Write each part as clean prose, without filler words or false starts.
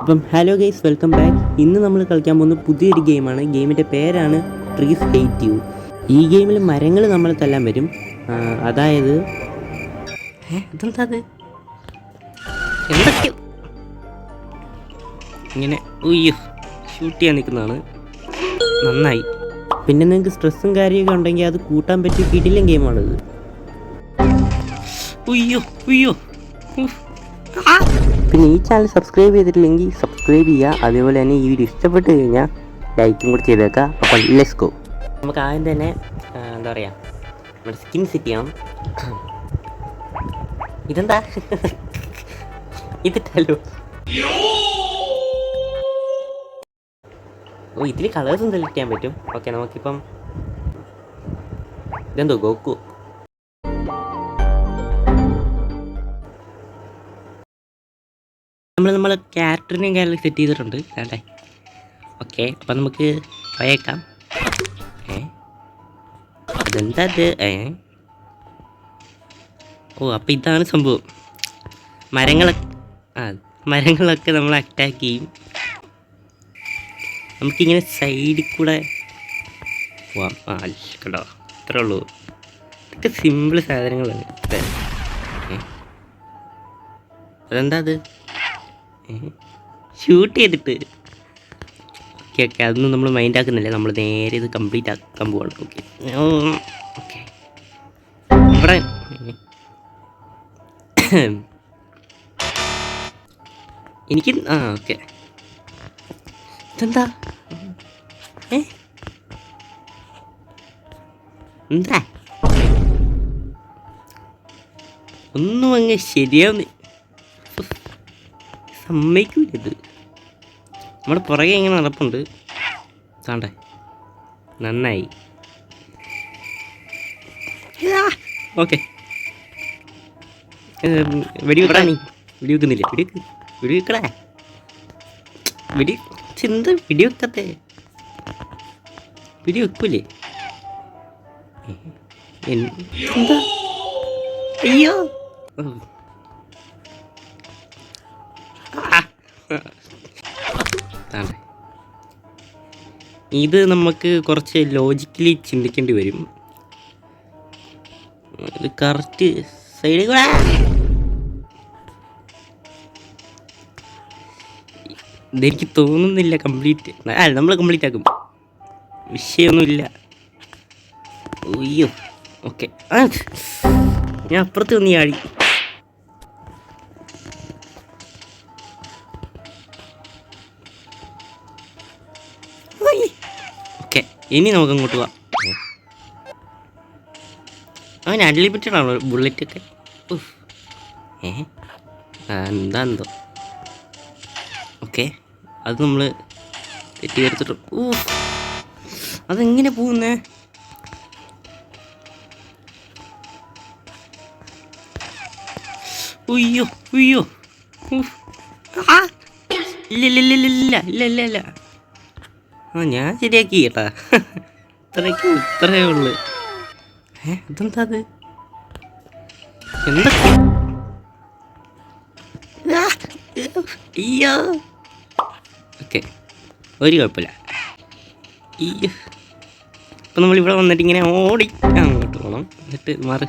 അപ്പം hello guys, welcome back. ഇന്ന് നമ്മൾ കളിക്കാൻ പോകുന്ന പുതിയൊരു ഗെയിമാണ്. ഗെയിമിൻ്റെ പേരാണ് ട്രീസ് ഹേറ്റ് യു. ഈ ഗെയിമിൽ മരങ്ങൾ നമ്മളെ തല്ലാൻ വരും. അതായത് അതെന്താ അത് എന്തൊക്കെ ഇങ്ങനെ ഉയ്യോ ഷൂട്ട് ചെയ്യാൻ നിൽക്കുന്നതാണ്. നന്നായി. പിന്നെ നിങ്ങൾക്ക് സ്ട്രെസ്സും കാര്യമൊക്കെ ഉണ്ടെങ്കിൽ അത് കൂട്ടാൻ പറ്റിയ കിടിലൻ ഗെയിമാണിത്. ഉയ്യോ ഉയ്യോ. പിന്നെ ഈ ചാനൽ സബ്സ്ക്രൈബ് ചെയ്തിട്ടില്ലെങ്കിൽ സബ്സ്ക്രൈബ് ചെയ്യുക. അതേപോലെ തന്നെ ഈ വീഡിയോ ഇഷ്ടപ്പെട്ട് കഴിഞ്ഞാൽ ലൈക്കും കൂടി ചെയ്തേക്കാം. അപ്പോൾ ലെറ്റ്സ് ഗോ. നമുക്ക് ആദ്യം തന്നെ എന്താ പറയുക, നമ്മുടെ സ്കിൻ സെറ്റ് ചെയ്യണം. ഇതെന്താ ഇതിട്ടല്ലോ. ഓ, ഇതിൽ കളേഴ്സും സെലക്ട് ചെയ്യാൻ പറ്റും. ഓക്കെ, നമുക്കിപ്പം ഇതെന്തോ ഗോക്കു. നമ്മളെ ക്യാരക്ടറിനെയും കാര്യങ്ങൾ സെറ്റ് ചെയ്തിട്ടുണ്ട് അല്ലേ. ഓക്കെ, അപ്പം നമുക്ക് പോയേക്കാം. അതെന്താ അത്? ഓ, അപ്പം ഇതാണ് സംഭവം. മരങ്ങളൊക്കെ നമ്മൾ അറ്റാക്ക് ചെയ്യും. നമുക്കിങ്ങനെ സൈഡിൽ കൂടെ പോവാം. കണ്ടോ, ഇത്രേ ഉള്ളൂ. ഇതൊക്കെ സിമ്പിൾ സാധനങ്ങളാണ്. അതെന്താ അത്? ഷൂട്ട് ചെയ്തിട്ട്. ഓക്കെ ഓക്കെ, അതൊന്നും നമ്മൾ മൈൻഡ് ആക്കുന്നില്ല. നമ്മൾ നേരെ ഇത് കംപ്ലീറ്റ് ആക്കാൻ പോവാണ്. ഓക്കെ ഓക്കെ, ഇവിടെ എനിക്ക് ഓക്കെ. ഇതെന്താ എന്താ ഒന്നും അങ്ങ് ശരിയാവുന്ന സമ്മതിക്കൂലത്. നമ്മുടെ പുറകെ ഇങ്ങനെ നടപ്പുണ്ട്. താണ്ടേ, നന്നായി. ഓക്കെ, വെടിവെക്കണേ. വെടിവെക്കുന്നില്ല. വെടിവെക്കടേ. എന്ത് വെടിവെക്കത്തെ? വെടിവെക്കൂലേ? എന്താ? അയ്യോ, ഇത് നമുക്ക് കുറച്ച് ലോജിക്കലി ചിന്തിക്കേണ്ടി വരും. ഇത് കറക്റ്റ് സൈഡിൽ കൂടെ ഇതെനിക്ക് തോന്നുന്നില്ല കംപ്ലീറ്റ്. നമ്മൾ കംപ്ലീറ്റ് ആക്കും, വിഷയമൊന്നുമില്ല. അയ്യോ ഓക്കെ, ഞാൻ അപ്പുറത്ത് വന്ന് ആടി. ഓക്കെ, ഇനി നമുക്ക് അങ്ങോട്ട് പോവാം. അവൻ അൺലിമിറ്റഡ് ആണോ ബുള്ളറ്റൊക്കെ? എന്താ എന്തോ. ഓക്കെ, അത് നമ്മൾ തെറ്റിയെടുത്തിട്ട് അതെങ്ങനെ പോകുന്നേ? ഉയ്യോ ഉയ്യോ. ഇല്ല. ഞാൻ ശരിയാക്കി കേട്ടാ. ഇത്രയേ ഉള്ളു. ഇതെന്താ അത്? എന്തൊക്കെ? അയ്യോ ഓക്കെ, ഒരു കുഴപ്പമില്ല. ഇപ്പം നമ്മളിവിടെ വന്നിട്ട് ഇങ്ങനെ ഓടി അങ്ങോട്ട് പോകണം. എന്നിട്ട് മാറ്.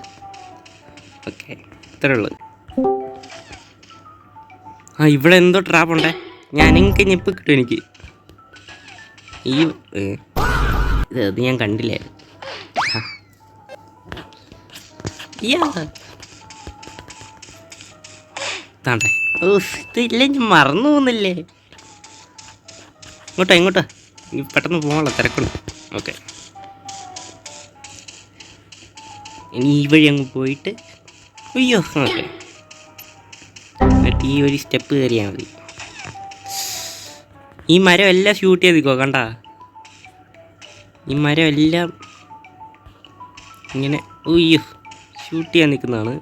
ഓക്കെ, ഇത്രയേ ഉള്ളു. ഇവിടെ എന്തോ ട്രാപ്പുണ്ടേ. ഞാനെങ്കിൽ ഞെപ്പ് കിട്ടും എനിക്ക്. അത് ഞാൻ കണ്ടില്ലായിരുന്നു. താണ്ടേ. ഇതില്ല, ഞാൻ മറന്നു പോകുന്നില്ലേ. ഇങ്ങോട്ടാ പെട്ടെന്ന് പോകാനുള്ള തിരക്കുണ്ട്. ഓക്കെ, ഇനി ഈ വഴി അങ്ങ് പോയിട്ട് അയ്യോ ഓക്കെ, എന്നിട്ട് ഈ ഒരു സ്റ്റെപ്പ് കയറിയാൽ മതി. ഈ മരം എല്ലാം ഷൂട്ട് ചെയ്തിക്കോ. കണ്ട, ഈ മരം എല്ലാം ഇങ്ങനെ ഉയ്യോ ഷൂട്ട് ചെയ്യാൻ നിൽക്കുന്നതാണ്.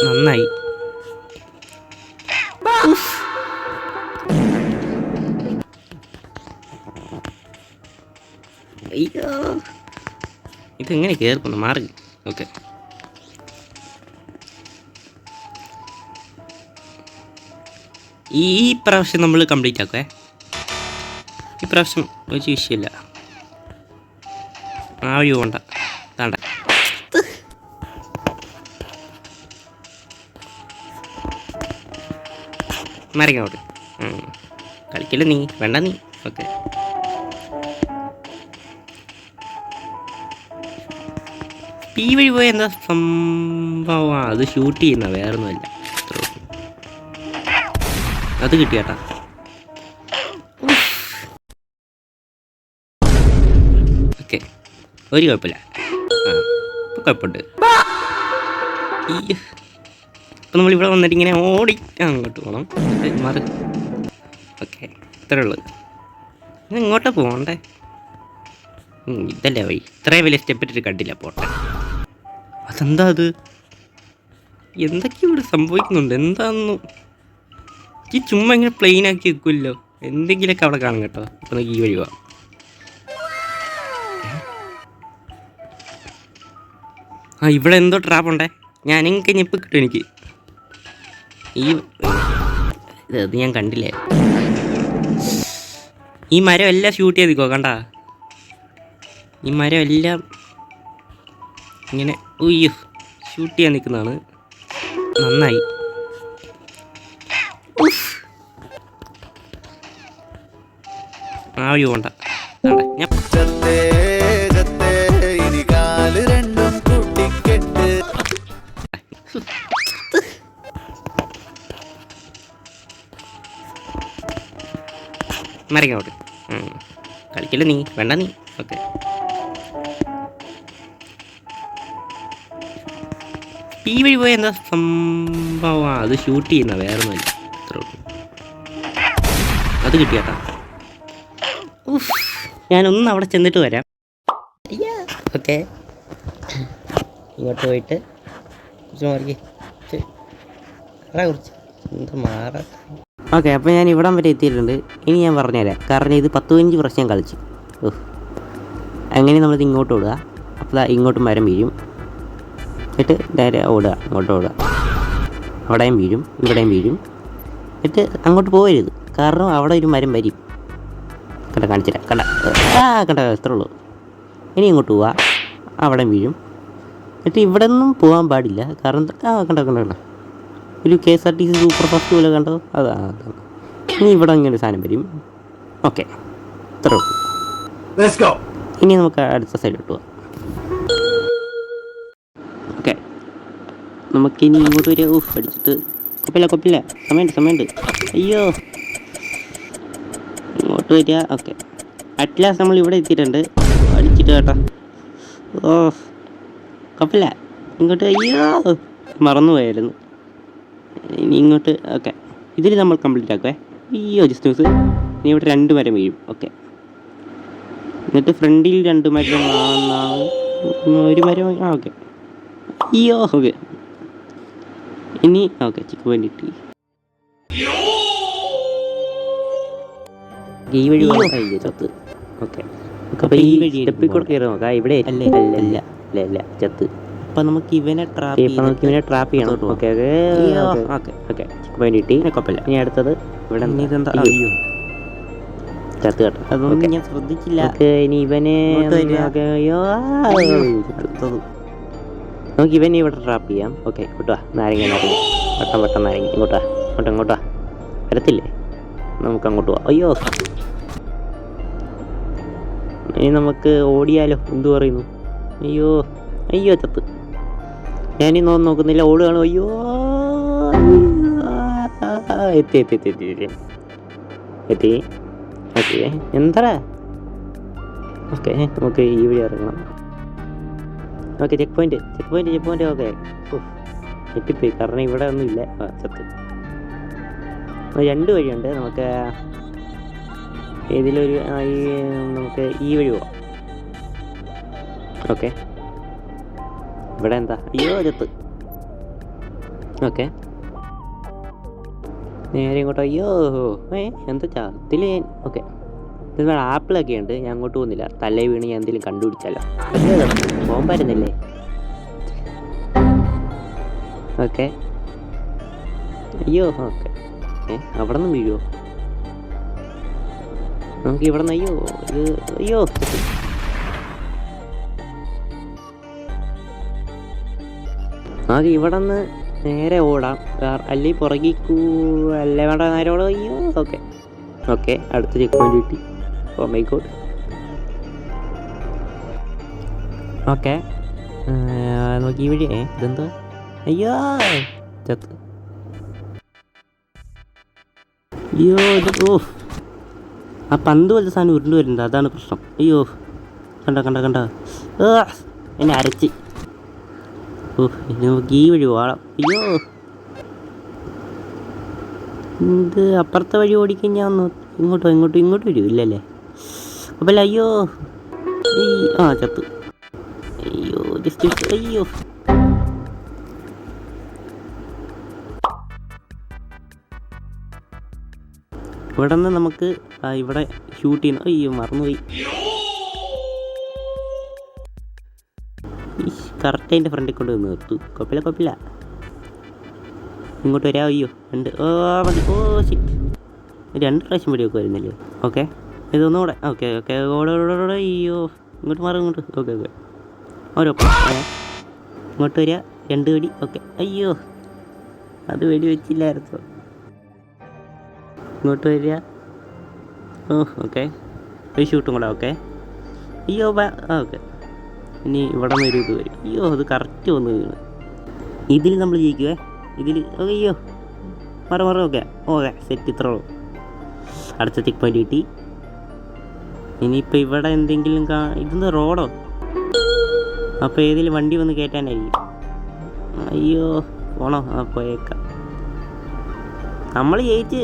നന്നായി. അയ്യോ, ഇതെങ്ങനെ കയറിപ്പോന്നു? മാറി. ഓക്കെ, ഈ പ്രാവശ്യം നമ്മൾ കംപ്ലീറ്റ് ആക്കുവേ. ഈ പ്രാവശ്യം ഒരു വിഷയമില്ല. ആ വഴി പോണ്ട. താണ്ട മരങ്ങോട്ട് കളിക്കല്ലേ നീ, വേണ്ട നീ. ഓക്കെ, ഈ വഴി പോയ എന്താ സംഭവം? അത് ഷൂട്ട് ചെയ്യുന്ന, വേറൊന്നുമല്ല. അത് കിട്ടിയാട്ടാ. ഓക്കെ, ഒരു കുഴപ്പമില്ല. ഇപ്പം കുഴപ്പമുണ്ട്. ഇപ്പം നമ്മളിവിടെ വന്നിട്ട് ഇങ്ങനെ ഓടി അങ്ങോട്ട് പോകണം. മാറി. ഓക്കെ, ഇത്രേ ഉള്ളു. ഇങ്ങോട്ടാ പോകണ്ടേ? ഇതല്ലേ വഴി. ഇത്രയും വലിയ സ്റ്റെപ്പ് ഇട്ടിട്ട് കണ്ടില്ല. പോട്ടെ. അതെന്താ അത്? എന്തൊക്കെയാണ് ഇവിടെ സംഭവിക്കുന്നുണ്ട്? എന്താണെന്നു ഈ ചുമ്മാ ഇങ്ങനെ പ്ലെയിൻ ആക്കി വെക്കുമല്ലോ. എന്തെങ്കിലുമൊക്കെ അവിടെ കാണും കേട്ടോ. അപ്പം നമുക്ക് ഈ വഴി പോവാം. ഇവിടെ എന്തോ ട്രാപ്പുണ്ടേ. ഞാനെങ്കിൽ ഞെപ്പ് കിട്ടും എനിക്ക്. ഇത് ഞാൻ കണ്ടില്ലേ. ഈ മരം എല്ലാം ഷൂട്ട് ചെയ്തിക്കോ. കണ്ടാ, ഈ മരം എല്ലാം ഇങ്ങനെ ഉയ്യോ ഷൂട്ട് ചെയ്യാൻ നിൽക്കുന്നതാണ്. നന്നായി. ആ വഴി പോണ്ട. ഞാൻ മരങ്ങോട്ട് കളിക്കല്ലേ നീ, വേണ്ട നീ. ഓക്കെ, ഈ വഴി പോയ എന്താ സംഭവം? അത് ഷൂട്ട് ചെയ്യുന്ന, വേറൊന്നുമല്ല. അത്രേ ഉള്ളൂ. അത് കിട്ടിയാട്ടാ. ഞാനൊന്ന് അവിടെ ചെന്നിട്ട് വരാം. ഓക്കെ, ഇങ്ങോട്ട് പോയിട്ട് കുറച്ച് മാറി കുറച്ച് എന്താ മാറാ. ഓക്കെ, അപ്പോൾ ഞാൻ ഇവിടം വരെ എത്തിയിട്ടുണ്ട്. ഇനി ഞാൻ പറഞ്ഞുതരാം. കാരണം ഇത് 10-15 പ്രാവശ്യം ഞാൻ കളിച്ചു. അങ്ങനെ നമ്മളിത് ഇങ്ങോട്ട് ഓടുക. അപ്പോൾ ഇങ്ങോട്ട് മരം വീഴും. എന്നിട്ട് നേരെ ഓടുക, ഇങ്ങോട്ട് ഓടുക. അവിടെയും വീഴും, ഇവിടെയും വീഴും. എന്നിട്ട് അങ്ങോട്ട് പോകരുത്, കാരണം അവിടെ ഒരു മരം വരും. കണ്ട, കാണിച്ചില്ല. കണ്ട, കണ്ട, ഇത്രേ ഉള്ളൂ. ഇനി ഇങ്ങോട്ട് പോവുക, അവിടെ വീഴും. എന്നിട്ട് ഇവിടെ ഒന്നും പോകാൻ പാടില്ല, കാരണം കണ്ടോ കണ്ടോ കണ്ടോ ഒരു KSRTC സൂപ്പർ ഫാസ്റ്റ് പോലെ കണ്ടോ. അതാണ്. ഇനി ഇവിടെ ഇങ്ങനെ ഒരു സാധനം വരും. ഓക്കെ, ഇത്രേ ഉള്ളൂ. ഇനി നമുക്ക് അടുത്ത സൈഡിലോട്ട് പോവാം. ഓക്കെ, നമുക്കിനി ഇങ്ങോട്ട് വരിക. അടിച്ചിട്ട് കുഴപ്പമില്ല. സമയമുണ്ട്. അയ്യോ, ഇങ്ങോട്ട് വരിക. ഓക്കെ, അറ്റ്ലാസ്റ്റ് നമ്മൾ ഇവിടെ എത്തിയിട്ടുണ്ട്. അടിച്ചിട്ട് കേട്ടോ. കുഴപ്പമില്ല. ഇങ്ങോട്ട്. അയ്യോ, മറന്നുപോയായിരുന്നു. ഇനി ഇങ്ങോട്ട്. ഓക്കെ, ഇതിൽ നമ്മൾ കംപ്ലീറ്റ് ആക്കുവേ. അയ്യോ, ജസ്റ്റ് മിസ്. ഇനി ഇവിടെ 2 മരം വീഴും. ഓക്കെ, എന്നിട്ട് ഫ്രണ്ടിൽ 2 മരം, 1 മരം. ഓക്കെ, അയ്യോ. ഓക്കെ, ഇനി ഓക്കെ, ചിക്ക് വേണ്ടിയിട്ട് ഈ വഴി ചത്ത്. ഓക്കെ, അപ്പോൾ ഈ വഴി സ്റ്റെപ്പിൽ കൂടെ കയറി നോക്കാം. ഇവിടെ അല്ല ചത്ത്. അപ്പം നമുക്ക് ഇവനെ ട്രാപ്പ് ചെയ്യണം. ഓക്കെ ചിക്ക് വേണ്ടിയിട്ട് കുഴപ്പമില്ല. ഇനി അടുത്തത് ഇവിടെ ഇതെന്താ? അയ്യോ, ചത്ത് കേട്ടോ. അതൊന്നും ഞാൻ ശ്രദ്ധിച്ചില്ല. ഇനി ഇവനെ നമുക്ക് ഇവനെ ഇവിടെ ട്രാപ്പ് ചെയ്യാം. ഓക്കെ, ഇങ്ങോട്ട് വാ. നാരങ്ങ വട്ടം നാരങ്ങ. ഇങ്ങോട്ട് വാ. വരത്തില്ലേ? നമുക്ക് അങ്ങോട്ട് പോവാം. അയ്യോ, ഇനി നമുക്ക് ഓടിയാലോ? എന്തു പറയുന്നു? അയ്യോ ചത്ത്. ഞാനീ നോക്കുന്നില്ല, ഓടുകയാണ്. അയ്യോ, എത്തി. ഓക്കെ, എന്താ? ഓക്കെ, നമുക്ക് ഈ വഴി ഇറങ്ങണം. Okay, check point. ഓക്കെ, എത്തിപ്പോയി, കാരണം ഇവിടെ ഒന്നും ഇല്ല. ചത്ത്. 2 വഴിയുണ്ട്. നമുക്ക് ഇതിലൊരു നമുക്ക് ഈ വഴി പോവാം. ഓക്കെ, ഇവിടെ എന്താ? അയ്യോ, ചത്ത്. ഓക്കെ, നേരെ ഇങ്ങോട്ടോ. അയ്യോ, എന്താ ചത്തില്ല ഞാൻ. ഓക്കെ, ഇതിൽ ആപ്പിളൊക്കെ ഉണ്ട്. ഞാൻ അങ്ങോട്ട് പോകുന്നില്ല. തലേ വീണ് ഞാൻ എന്തെങ്കിലും കണ്ടുപിടിച്ചാലോ. പോകാൻ പറ്റുന്നില്ലേ? ഓക്കെ, അയ്യോ. ഓക്കെ, അവിടെ നിന്ന് വീഴുമോ? നമുക്ക് ഇവിടെ നിന്ന് അയ്യോ നമുക്ക് ഇവിടെ നിന്ന് നേരെ ഓടാം, അല്ലെങ്കിൽ പുറകിക്കൂ അല്ല വേണ്ട നേരെ ഓടാം. അയ്യോ ഓക്കെ അടുത്ത ചെക്ക് പോയിന്റ് കിട്ടി. Oh my God. ഓക്കെ നോക്കി ഈ വഴി. ഇതെന്താ? അയ്യോ ചത്ത്. അയ്യോ ഓ ആ പന്ത് പോലത്തെ സാധനം ഉരുണ്ട് വരുന്നുണ്ട്, അതാണ് പ്രശ്നം. അയ്യോ കണ്ട എന്നെ അരച്ച്. നമുക്ക് ഈ വഴി പോകാം. അയ്യോ ഇത് അപ്പുറത്തെ വഴി ഓടിക്കഴിഞ്ഞാൽ ഒന്ന് ഇങ്ങോട്ട് വരൂ ഇല്ലല്ലേ? അപ്പോൾ അയ്യോ ചത്തു. അയ്യോ അയ്യോ ഇവിടെ നിന്ന് നമുക്ക് ഇവിടെ ഷൂട്ട് ചെയ്യുന്നു. അയ്യോ മറന്നുപോയി. കറക്റ്റ് അതിൻ്റെ ഫ്രണ്ടിൽ കൊണ്ട് നിർത്തു. കുഴപ്പമില്ല. ഇങ്ങോട്ട് വരാം. അയ്യോ ഉണ്ട്. മതി. ശിറ്റ് 2 പ്രാവശ്യം വഴി ഒക്കെ വരുന്നില്ലേ? ഓക്കെ ഇതൊന്നും കൂടെ. ഓക്കെ ഓടെ. അയ്യോ ഇങ്ങോട്ട് മാറും ഇങ്ങോട്ട്. ഓക്കെ ഓരോപ്പം ഇങ്ങോട്ട് വരിക. 2 വെടി. ഓക്കെ അയ്യോ അത് വെടി വെച്ചില്ലായിരുന്നു. ഇങ്ങോട്ട് വരിക. ഓക്കെ ഒരു ഷൂട്ടും കൂടെ. ഓക്കെ അയ്യോ ഓക്കെ ഇനി ഇവിടെ നിന്ന് ഒരു ഇത് വരും. അയ്യോ അത് കറക്റ്റ് വന്ന് വീണ്. ഇതിൽ നമ്മൾ ജയിക്കുവേ. ഇതിൽ അയ്യോ മറ. Okay set. ഇത്രയുള്ളൂ. അടുത്ത ചെക്ക് പോയിന്റ് കിട്ടി. ഇനിയിപ്പോൾ ഇവിടെ എന്തെങ്കിലും ഇതെന്താ റോഡോ? അപ്പോൾ ഏതെങ്കിലും വണ്ടി വന്ന് കയറ്റാനായിരിക്കും. അയ്യോ പോണോ? പോയേക്കാം. നമ്മൾ ജയിച്ച്.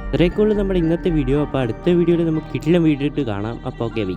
ഇത്രയൊക്കെയുള്ളൂ നമ്മുടെ ഇന്നത്തെ വീഡിയോ. അപ്പോൾ അടുത്ത വീഡിയോയിൽ നമുക്ക് കിട്ടില്ല വീഡിയോ ഇട്ട് കാണാം. അപ്പോൾ ഓക്കെ ബൈ.